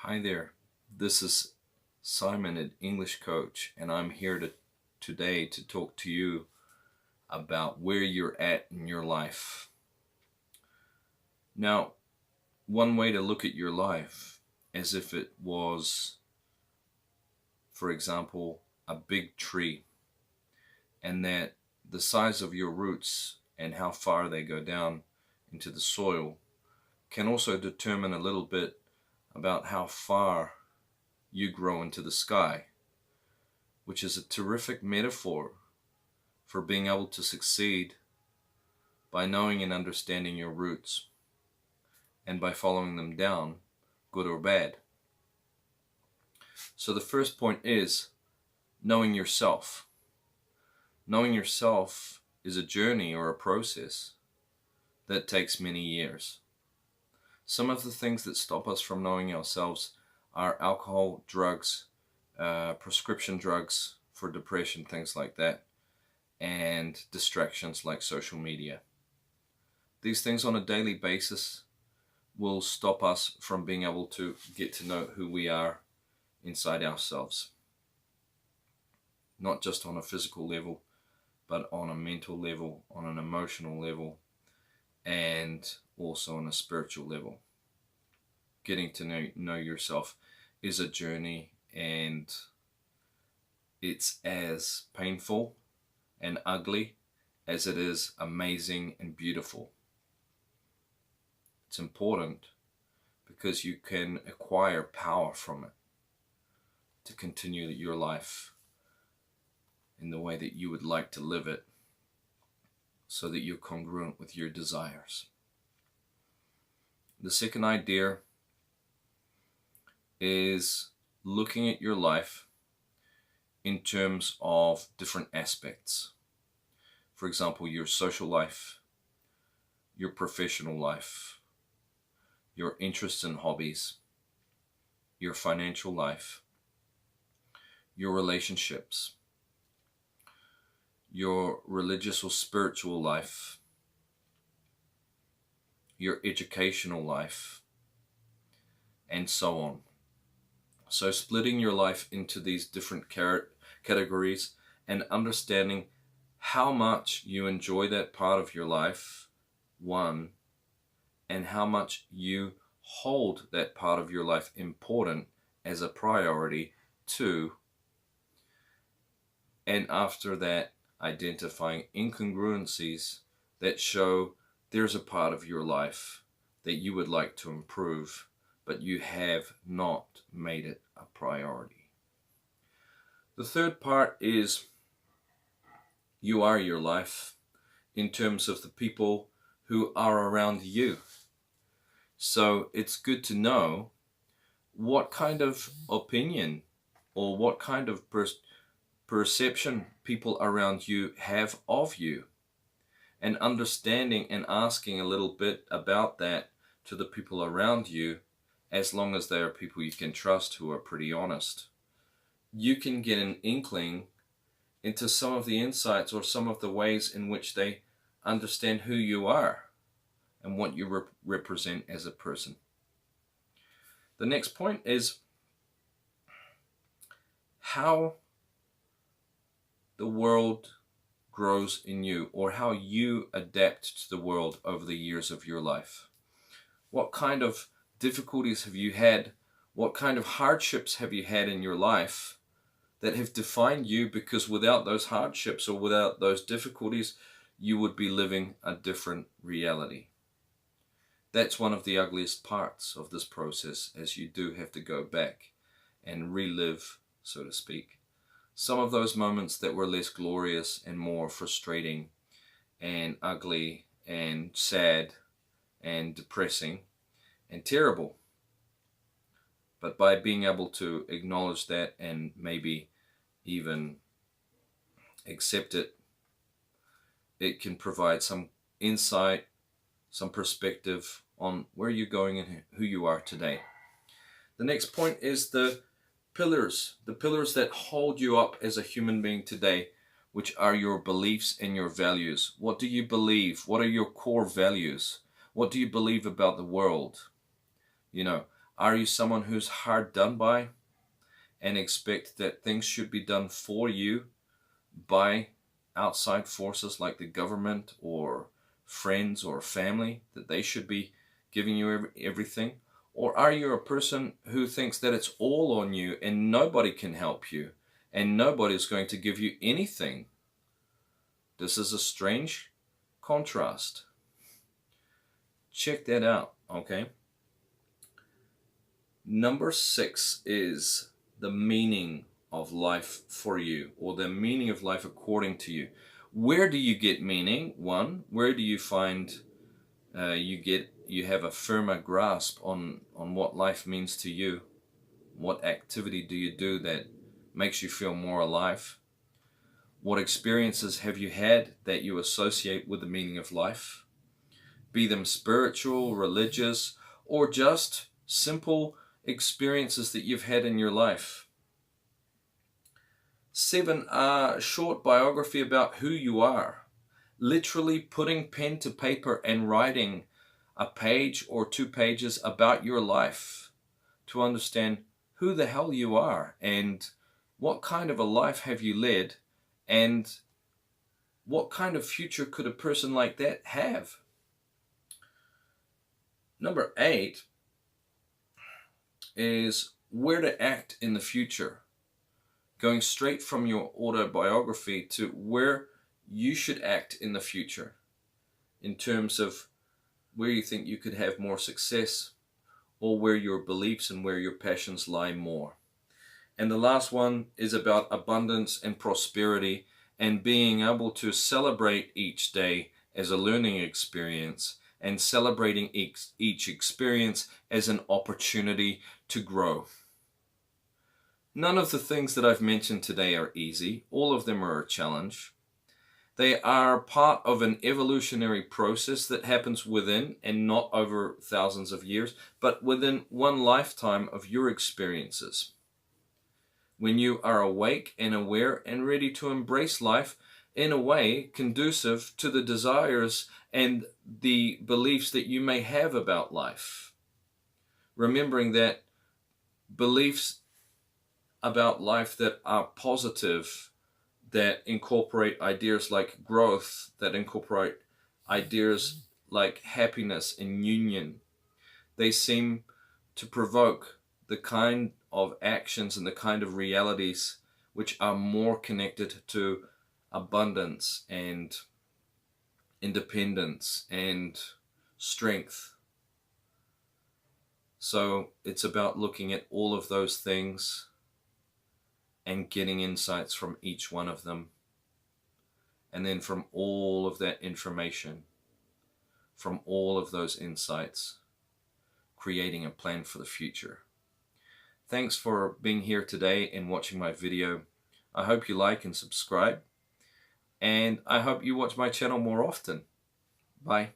Hi there, this is Simon at English Coach, and I'm here today to talk to you about where you're at in your life. Now, one way to look at your life as if it was, for example, a big tree, and that the size of your roots and how far they go down into the soil can also determine a little bit about how far you grow into the sky, which is a terrific metaphor for being able to succeed by knowing and understanding your roots and by following them down, good or bad. So the first point is knowing yourself. Knowing yourself is a journey or a process that takes many years. Some of the things that stop us from knowing ourselves are alcohol, drugs, prescription drugs for depression, things like that, and distractions like social media. These things on a daily basis will stop us from being able to get to know who we are inside ourselves. Not just on a physical level, but on a mental level, on an emotional level, and also on a spiritual level. Getting to know yourself is a journey, and it's as painful and ugly as it is amazing and beautiful. It's important because you can acquire power from it to continue your life in the way that you would like to live it, so that you're congruent with your desires. The second idea is looking at your life in terms of different aspects. For example, your social life, your professional life, your interests and hobbies, your financial life, your relationships, your religious or spiritual life, your educational life, and so on. So splitting your life into these different categories and understanding how much you enjoy that part of your life, one, and how much you hold that part of your life important as a priority, two, and after that, identifying incongruencies that show there's a part of your life that you would like to improve, but you have not made it a priority. The third part is you are your life in terms of the people who are around you. So it's good to know what kind of opinion or what kind of perception people around you have of you, and understanding and asking a little bit about that to the people around you, as long as they are people you can trust who are pretty honest. You can get an inkling into some of the insights or some of the ways in which they understand who you are and what you represent as a person. The next point is how the world grows in you, or how you adapt to the world over the years of your life. What kind of difficulties have you had? What kind of hardships have you had in your life that have defined you? Because without those hardships or without those difficulties, you would be living a different reality. That's one of the ugliest parts of this process, as you do have to go back and relive, so to speak, some of those moments that were less glorious and more frustrating and ugly and sad and depressing and terrible. But by being able to acknowledge that and maybe even accept it, it can provide some insight, some perspective on where you're going and who you are today. The next point is the pillars that hold you up as a human being today, which are your beliefs and your values. What do you believe? What are your core values? What do you believe about the world? Are you someone who's hard done by and expect that things should be done for you by outside forces like the government or friends or family, that they should be giving you everything? Or are you a person who thinks that it's all on you and nobody can help you and nobody's going to give you anything? This is a strange contrast. Check that out, okay? Number 6 is the meaning of life for you, or the meaning of life according to you. Where do you get meaning? One, where do you find you have a firmer grasp on what life means to you? What activity do you do that makes you feel more alive? What experiences have you had that you associate with the meaning of life? Be them spiritual, religious, or just simple experiences that you've had in your life. 7, a short biography about who you are. Literally putting pen to paper and writing a page or 2 pages about your life to understand who the hell you are and what kind of a life have you led and what kind of future could a person like that have. Number 8 is where to act in the future. Going straight from your autobiography to where you should act in the future in terms of where you think you could have more success or where your beliefs and where your passions lie more. And the last one is about abundance and prosperity and being able to celebrate each day as a learning experience and celebrating each experience as an opportunity to grow. None of the things that I've mentioned today are easy. All of them are a challenge. They are part of an evolutionary process that happens within, and not over thousands of years, but within one lifetime of your experiences. When you are awake and aware and ready to embrace life in a way conducive to the desires and the beliefs that you may have about life. Remembering that beliefs about life that are positive, that incorporate ideas like growth, that incorporate ideas like happiness and union, they seem to provoke the kind of actions and the kind of realities which are more connected to abundance and independence and strength. So it's about looking at all of those things and getting insights from each one of them. And then from all of that information, from all of those insights, creating a plan for the future. Thanks for being here today and watching my video. I hope you like and subscribe. And I hope you watch my channel more often. Bye.